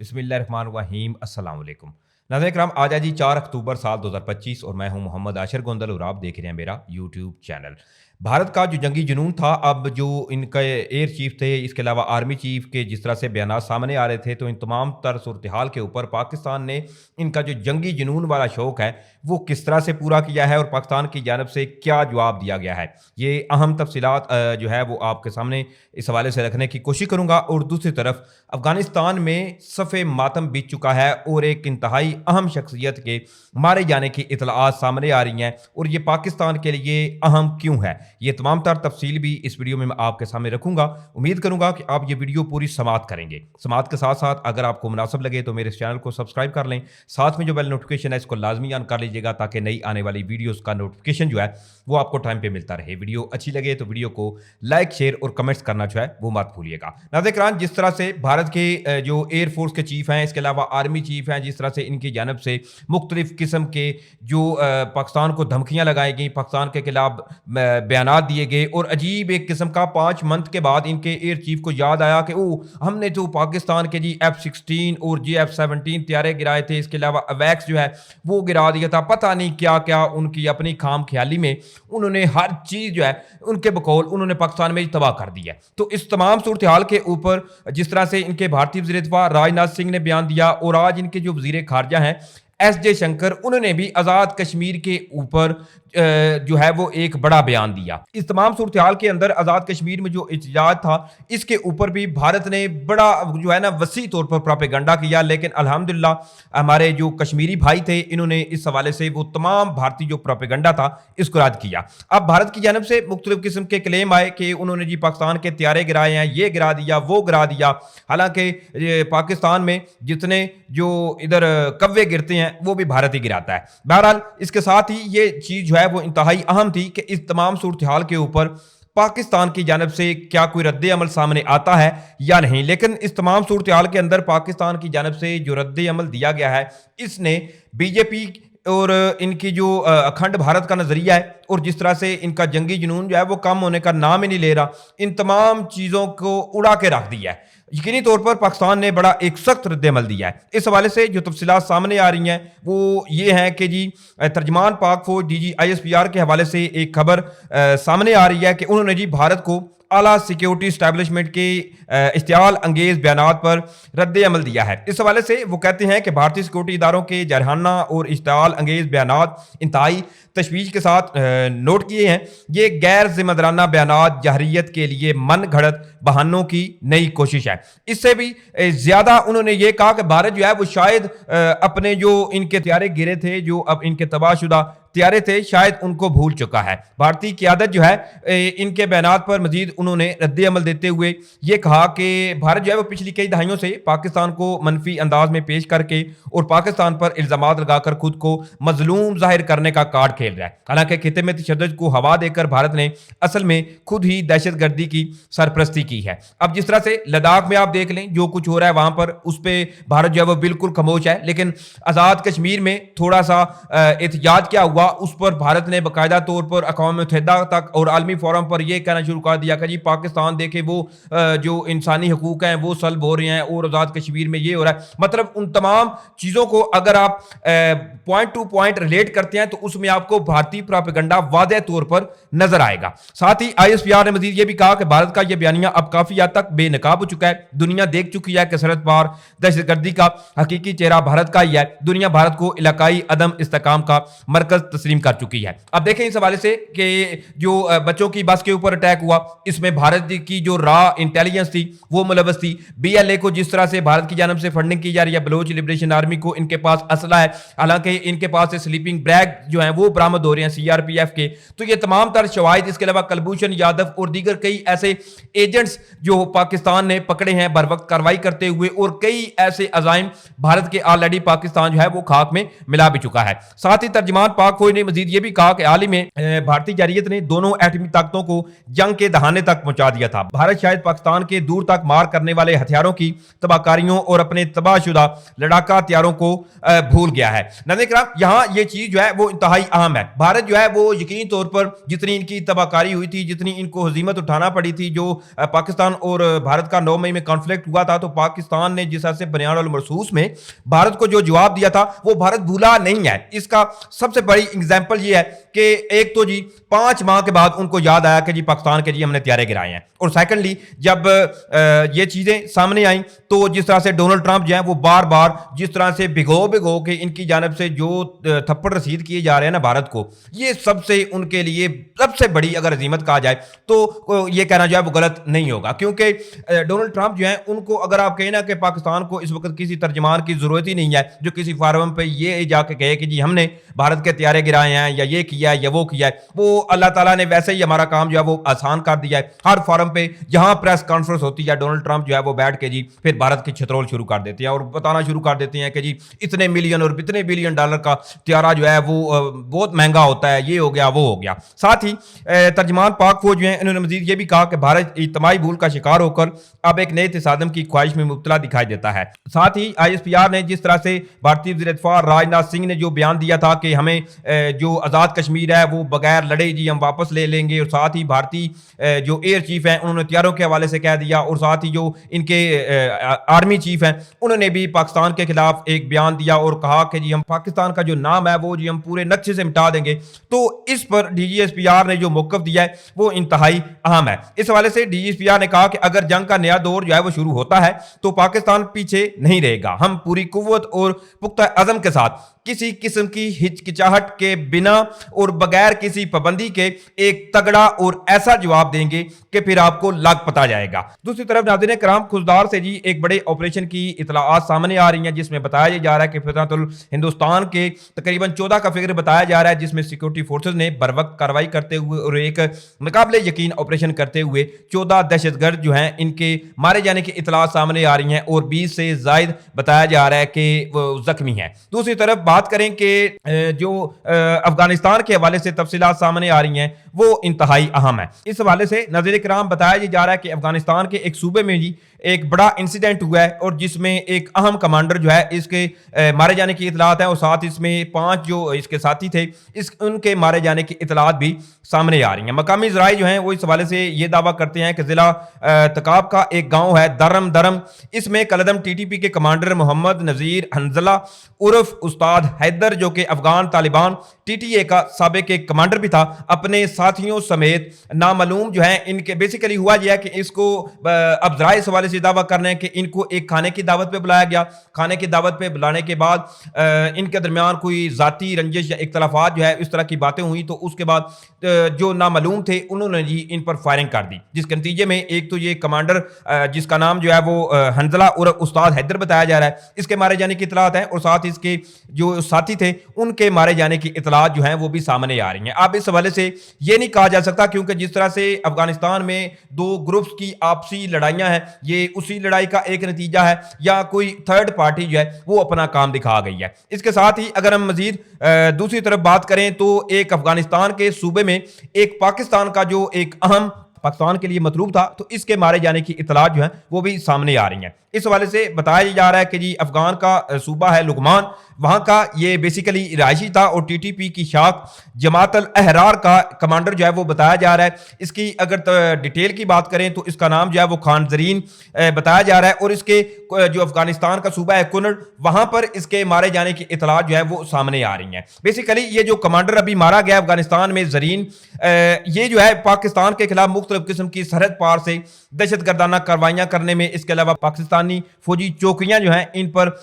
बिस्मिल्लाहिर्रहमानिर्रहीम अस्सलाम वालेकुम। नाज़रीन किराम, आज है जी 4 अक्टूबर साल 2025 और मैं हूं मोहम्मद आशिर गोंदल और आप देख रहे हैं मेरा यूट्यूब चैनल। भारत का जो जंगी जुनून था, अब जो इनके एयर चीफ थे, इसके अलावा आर्मी चीफ के जिस तरह से बयान सामने आ रहे थे, तो इन तमाम तर सूरत हाल के ऊपर पाकिस्तान ने इनका जो जंगी जुनून वाला शौक है वो किस तरह से पूरा किया है और पाकिस्तान की जानब से क्या जवाब दिया गया है, ये अहम तफसीलात जो है वो आपके सामने इस हवाले से रखने की कोशिश करूंगा। और दूसरी तरफ अफगानिस्तान में सफ़े मातम बीत चुका है और एक इंतहाई अहम शख्सियत के मारे जाने की इतलाआत सामने आ रही हैं, और ये पाकिस्तान के लिए अहम क्यों है, ये तमाम तर तफसील भी इस वीडियो में मैं आपके सामने रखूंगा। उम्मीद करूंगा कि आप ये वीडियो पूरी समात करेंगे। समात के साथ साथ अगर आपको मुनासिब लगे तो मेरे इस चैनल को सब्सक्राइब कर लें, साथ में जो बेल नोटिफिकेशन है इसको लाजमी ऑन कर लीजिएगा ताकि नई आने वाली वीडियोस का नोटिफिकेशन जो है वो आपको टाइम पे मिलता रहे। वीडियो अच्छी लगे तो वीडियो को लाइक शेयर और कमेंट्स करना जो है वो मत भूलिएगा। नाज़रीन, जिस तरह से भारत के जो एयरफोर्स के चीफ हैं, इसके अलावा आर्मी चीफ हैं, जिस तरह से इनकी जानब से मुख्तलिफ किस्म के जो पाकिस्तान को धमकियाँ लगाई गई, पाकिस्तान के खिलाफ बयान दिए गए, और अजीब एक किस्म का 5 मंथ के बाद इनके एयर चीफ को याद आया कि हमने तो पाकिस्तान के जी F-16 और जी F-17 तैयारे गिराए थे, इसके अलावा अवैक्स जो है वो गिरा दिया था। पता नहीं क्या क्या उनकी अपनी खाम ख्याली में उन्होंने हर चीज़ जो है उनके बकौल उन्होंने पाकिस्तान में तबाह कर दी है। तो इस तमाम सूरत हाल के ऊपर जिस तरह से इनके भारतीय वज़ीर दिफा राजनाथ सिंह ने बयान दिया, और आज इनके जो वज़ीर खारजा हैं एस शंकर, उन्होंने भी आज़ाद कश्मीर के ऊपर जो है वो एक बड़ा बयान दिया। इस तमाम सूरत हाल के अंदर आज़ाद कश्मीर में जो इhtजाज था इसके ऊपर भी भारत ने बड़ा जो है ना वसी तौर पर प्रोपेगेंडा किया, लेकिन अल्हम्दुलिल्लाह हमारे जो कश्मीरी भाई थे इन्होंने इस हवाले से वो तमाम भारतीय जो प्रोपेगेंडा था इसको रद्द किया। अब भारत की जानब से मुख्तलिफ किस्म के क्लेम आए कि उन्होंने जी पाकिस्तान के तैयारे गिराए हैं, ये गिरा दिया वो गिरा दिया। हालांकि पाकिस्तान में जितने जो इधर कव्वे गिरते हैं वो भी भारत ही गिराता है। बहरहाल इसके साथ ही ये चीज़ जो है वो इंतहाई अहम थी कि इस तमाम सूरत हाल के ऊपर पाकिस्तान की जानब से क्या कोई रद्द अमल सामने आता है या नहीं। लेकिन इस तमाम सूरत हाल के अंदर पाकिस्तान की जानब से जो रद्द अमल दिया गया है इसने बीजेपी और इनकी जो अखंड भारत का नज़रिया है और जिस तरह से इनका जंगी जुनून जो है वो कम होने का नाम ही नहीं ले रहा, इन तमाम चीज़ों को उड़ा के रख दिया है। यकीनी तौर पर पाकिस्तान ने बड़ा एक सख्त रद्द-ए-अमल दिया है। इस हवाले से जो तफसीलात सामने आ रही हैं वो ये हैं कि जी तर्जमान पाक फौज DG ISPR के हवाले से एक खबर सामने आ रही है कि उन्होंने जी भारत को आला सिक्योरिटी स्टैब्लिशमेंट के इश्तियाल अंगेज बयानात पर रद्द अमल दिया है। इस हवाले से वो कहते हैं कि भारतीय सिक्योरिटी इदारों के जरहाना और इश्तियाल अंगेज बयानात इंतहाई तशवीश के साथ नोट किए हैं। ये गैर जिम्मेदाराना बयानात जहरीत के लिए मन घड़त बहानों की नई कोशिश है। इससे भी ज्यादा उन्होंने ये कहा कि भारत जो है वो शायद अपने जो इनके तैयारे गिरे थे, जो अब इनके तबाहशुदा तैयारे थे, शायद उनको भूल चुका है। भारतीय क़यादत जो है इनके बयानात पर मजीद उन्होंने रद्द अमल देते हुए ये कहा कि भारत जो है वो पिछली कई दहाइयों से पाकिस्तान को मनफी अंदाज में पेश करके और पाकिस्तान पर इल्जामात लगाकर खुद को मजलूम जाहिर करने का कार्ड खेल रहा है। हालांकि खिते में तशद्दुद को हवा देकर भारत ने असल में खुद ही दहशतगर्दी की सरपरस्ती की है। अब जिस तरह से लद्दाख में आप देख लें जो कुछ हो रहा है वहां पर, उस पर भारत जो है वो बिल्कुल खामोश है, लेकिन आज़ाद कश्मीर में थोड़ा सा एहतजाज क्या हुआ उस पर भारत ने बाकायदा तौर पर अक़वाम मुत्तहिदा तक और आलमी फोरम पर यह कहना शुरू कर दिया कि जी पाकिस्तान देखे वो जो इंसानी हकूक हैं वो सल्ब हो रहे हैं और आज़ाद कश्मीर में ये हो रहा है। मतलब उन तमाम चीज़ों को अगर आप पॉइंट टू पॉइंट रिलेट करते हैं तो उसमें आपको भारतीय प्रोपेगेंडा वाज़ेह तौर पर नजर आएगा। साथ ही ISPR ने मजीद ये भी कहा कि भारत का यह बयानिया अब काफी हद तक बेनकाब हो चुका है। दुनिया देख चुकी है कि सरहद पार दहशतगर्दी का हकीकी चेहरा भारत का ही है। दुनिया भारत को इलाकाई अदम इस्तेकाम का मरकज तस्लीम कर चुकी है। अब देखें इस हवाले से कि जो बच्चों की बस के ऊपर अटैक हुआ इसमें भारत की जो रॉ इंटेलिजेंस थी वो मुलव्वस थी। BLA को जिस तरह से भारत की जानब से फंडिंग की जा रही है, बलोच लिबरेशन आर्मी को इनके पास असला है, हालांकि इनके पास से स्लीपिंग बैग जो है वो बरामद हो रहे हैं CRPF के। तो ये तमाम तर शवाहिद, इसके अलावा कुलभूषण यादव और दीगर कई ऐसे एजेंट्स जो पाकिस्तान ने पकड़े हैं बर वक्त कार्रवाई करते हुए, और कई ऐसे अजाइम भारत के ऑलरेडी पाकिस्तान जो है वो खाक में मिला भी चुका है। साथ ही तर्जमान पाक खशोई ने मजीद ये भी कहा कि हाल ही में भारतीय जरियत ने दोनों एटमी ताकतों को जंग के दहाने तक पहुंचा दिया था। भारत शायद पाकिस्तान के दूर तक मार करने वाले हथियारों की तबाहकारियों और अपने तबाहशुदा लड़ाका हथियारों को भूल गया है। नाज़रीन किराम, यहाँ ये चीज जो है वो इंतहाई अहम है। भारत जो है वो यकीनी तौर पर जितनी इनकी तबाहकारी हुई थी, जितनी इनको हजीमत उठाना पड़ी थी, जो पाकिस्तान और भारत का 9 मई में कॉन्फ्लिक्ट हुआ था, तो पाकिस्तान ने जिस तरह से बनियान और मरसूस में भारत को जो जवाब दिया था वो भारत भूला नहीं है। इसका सबसे बड़ी एग्जाम्पल ये है कि एक तो जी 5 माह के बाद उनको याद आया कि जी पाकिस्तान के जी हमने हथियारे गिराए हैं, और सेकंडली जब ये चीजें सामने आई तो जिस तरह से डोनाल्ड ट्रंप जो है वो बार बार जिस तरह से भिगो के इनकी जानब से जो थप्पड़ रसीद किए जा रहे हैं ना भारत को, ये सबसे उनके लिए सबसे बड़ी अगर अजीमत कहा जाए तो ये कहना जो है वो गलत नहीं होगा। क्योंकि डोनाल्ड ट्रंप जो है उनको अगर आप कहें ना कि पाकिस्तान को इस वक्त किसी तर्जमान की जरूरत ही नहीं है जो किसी फार्म पे ये जाके कहे कि जी हमने भारत के हथियारे गिराए हैं या ये किया है या वो किया है, वो अल्लाह ताला ने वैसे ही हमारा काम जो है वो आसान कर दिया है। हर फार्म पे जहां प्रेस कॉन्फ्रेंस होती है डोनाल्ड ट्रंप जो है वो बैठ के जी फिर भारत की छतरोल शुरू कर देते हैं और बताना शुरू कर देते हैं कि जी इतने मिलियन और इतने बिलियन डॉलर का हथियारा जो है वो बहुत महंगा होता है, ये हो गया वो हो गया। साथ ही तर्जमान पाक फौज जो है इन्होंने मजीद ये भी कहा कि भारत इज्तिमाई भूल का शिकार होकर अब एक नए तसादम की ख्वाहिश में मुब्तला दिखाई देता है। साथ ही ISPR ने जिस तरह से भारतीय वज़ीर दिफ़ा राजनाथ सिंह ने जो बयान दिया था कि हमें जो आज़ाद कश्मीर है वो बगैर लड़े जी हम वापस ले लेंगे, और साथ ही भारतीय जो एयर चीफ हैं उन्होंने हथियारों के हवाले से कह दिया, और साथ ही जो इनके आर्मी चीफ हैं उन्होंने भी पाकिस्तान के खिलाफ एक बयान दिया और कहा कि जी हम पाकिस्तान का जो नाम है वो जी हम पूरे नक्शे से मिटा देंगे। तो इस पर DGSPR ने जो मौक़िफ़ दिया है वो इंतहाई अहम है। इस हवाले से DGSPR ने कहा कि अगर जंग का नया दौर जो है वो शुरू होता है तो पाकिस्तान पीछे नहीं रहेगा। हम पूरी कुव्वत और पुख्ता अज़म के साथ किसी किस्म की हिचकिचाहट के बिना और बगैर किसी पाबंदी के एक तगड़ा और ऐसा जवाब देंगे कि फिर आपको लग पता जाएगा। दूसरी तरफ नाज़रीन किराम, खुजदार से जी एक बड़े ऑपरेशन की इतलाआत सामने आ रही हैं जिसमें बताया जा रहा है कि फितरतुल हिंदुस्तान के तकरीबन 14 का फिगर बताया जा रहा है, जिसमें सिक्योरिटी फोर्सेज ने बर वक्त कार्रवाई करते हुए और एक मुकाबले यकीन ऑपरेशन करते हुए 14 दहशतगर्द जो हैं इनके मारे जाने की इतलाआत सामने आ रही हैं और 20 से जायद बताया जा रहा है कि वो जख्मी हैं। दूसरी तरफ बात करें कि जो अफगानिस्तान के हवाले से तफसीलात सामने आ रही हैं वो इंतहाई अहम है। इस हवाले से नाज़रीन किराम बताया जा रहा है कि अफगानिस्तान के एक सूबे में जी एक बड़ा इंसिडेंट हुआ है और जिसमें एक अहम कमांडर जो है इसके मारे जाने की इतलात है और साथ इसमें 5 जो इसके साथी थे उनके मारे जाने की इतलात भी सामने आ रही हैं। मकामी ज़राए जो हैं वो इस हवाले से ये दावा करते हैं कि ज़िला तकाब का एक गाँव है दरम, इसमें कलदम TTP के कमांडर मोहम्मद नज़ीर हंजला उर्फ उस्ताद हैदर जो कि अफगान तालिबान TTA का साबिक एक कमांडर भी था, अपने साथियों समेत नामालूम जो है इनके बेसिकली हुआ यह है कि इसको अब ज़राए इस हवाले से दावा कर रहे हैं कि इनको एक खाने की दावत पे बुलाया गया। खाने की दावत पे बुलाने के बाद इनके दरमियान कोई जाती रंजिश या इख्तलाफात जो है इस तरह की बातें हुई, तो उसके बाद जो नामालूम थे उन्होंने जी इन पर फायरिंग कर दी, जिसके नतीजे में एक तो ये कमांडर जिसका नाम जो है वो हंजला और उस्ताद हैदर बताया जा रहा है, इसके मारे जाने की इतलात है और साथ इसके जो साथी थे उनके मारे जाने की इतलात जो हैं वो भी सामने आ रही हैं। अब इस हवाले से ये नहीं कहा जा सकता क्योंकि जिस तरह से अफगानिस्तान में 2 ग्रुप्स की आपसी लड़ाइयां हैं, ये उसी लड़ाई का एक नतीजा है या कोई थर्ड पार्टी जो है वो अपना काम दिखा गई है। इसके साथ ही अगर हम मजीद दूसरी तरफ बात करें तो एक अफगानिस्तान के सूबे में एक पाकिस्तान का जो एक अहम पाकिस्तान के लिए मतलूब था, तो इसके मारे जाने की इतलात जो है वो भी सामने आ रही हैं। इस हवाले से बताया जा रहा है कि जी अफगान का सूबा है लुगमान, वहां का ये बेसिकली रिहायशी था और TTP की शाख जमात अल अहरार का कमांडर जो है वो बताया जा रहा है। इसकी अगर डिटेल की बात करें तो इसका नाम जो है वो खान जरीन बताया जा रहा है और इसके जो अफगानिस्तान का सूबा है कुनड़, वहां पर इसके मारे जाने की इतलात जो है वो सामने आ रही हैं। बेसिकली ये जो कमांडर अभी मारा गया अफगानिस्तान में जरीन, ये जो है पाकिस्तान के खिलाफ मुख्तलिफ किस्म की सरहद पार से दहशतगर्दाना कार्रवाइयां करने में, इसके अलावा पाकिस्तानी फौजी चौकियां जो हैं इन पर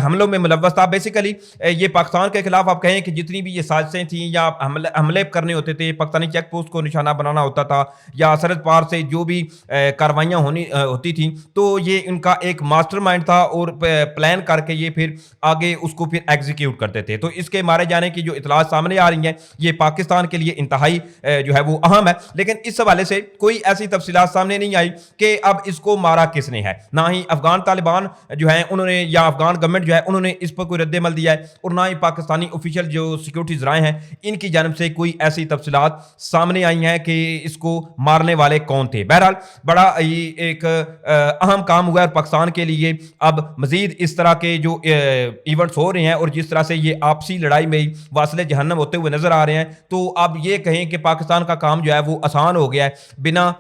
हमलों में मुलव्वस था। बेसिकली ये पाकिस्तान के खिलाफ आप कहें कि जितनी भी ये साजिशें थी या हमले करने होते थे, पाकिस्तानी चेक पोस्ट को निशाना बनाना होता था या सरहद पार से जो भी कार्रवाइयां होती थी, तो ये इनका एक मास्टरमाइंड था और प्लान करके ये फिर आगे उसको फिर एग्जीक्यूट करते थे। तो इसके मारे जाने की जो इतलात सामने आ रही हैं ये पाकिस्तान के लिए इंतहाई जो है वो अहम है। लेकिन इस हवाले से کوئی ایسی تفصیلات سامنے نہیں آئی کہ اب اس کو مارا کس نے ہے، نہ ہی افغان طالبان جو ہیں انہوں نے یا افغان گورنمنٹ جو ہے انہوں نے اس پر کوئی رد عمل دیا ہے، اور نہ ہی پاکستانی آفیشیل جو سیکورٹی ذرائع ہیں ان کی جانب سے کوئی ایسی تفصیلات سامنے آئی ہیں کہ اس کو مارنے والے کون تھے۔ بہرحال بڑا ایک اہم کام ہوا ہے پاکستان کے لیے، اب مزید اس طرح کے جو ایونٹس ہو رہے ہیں اور جس طرح سے یہ آپسی لڑائی میں واصل جہنم ہوتے ہوئے نظر آ رہے ہیں، تو اب یہ کہیں کہ پاکستان کا کام جو ہے وہ آسان ہو گیا ہے، بنا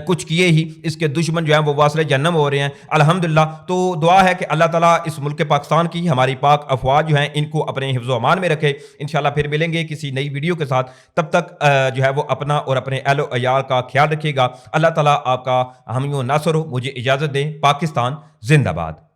کچھ کیے ہی اس کے دشمن جو ہیں وہ واصل جہنم ہو رہے ہیں الحمدللہ۔ تو دعا ہے کہ اللہ تعالیٰ اس ملک پاکستان کی ہماری پاک افواج جو ہیں ان کو اپنے حفظ و امان میں رکھے۔ انشاءاللہ پھر ملیں گے کسی نئی ویڈیو کے ساتھ، تب تک جو ہے وہ اپنا اور اپنے اہل و عیال کا خیال رکھیے گا۔ اللہ تعالیٰ آپ کا حامی و ناصر ہو۔ مجھے اجازت دیں۔ پاکستان زندہ باد۔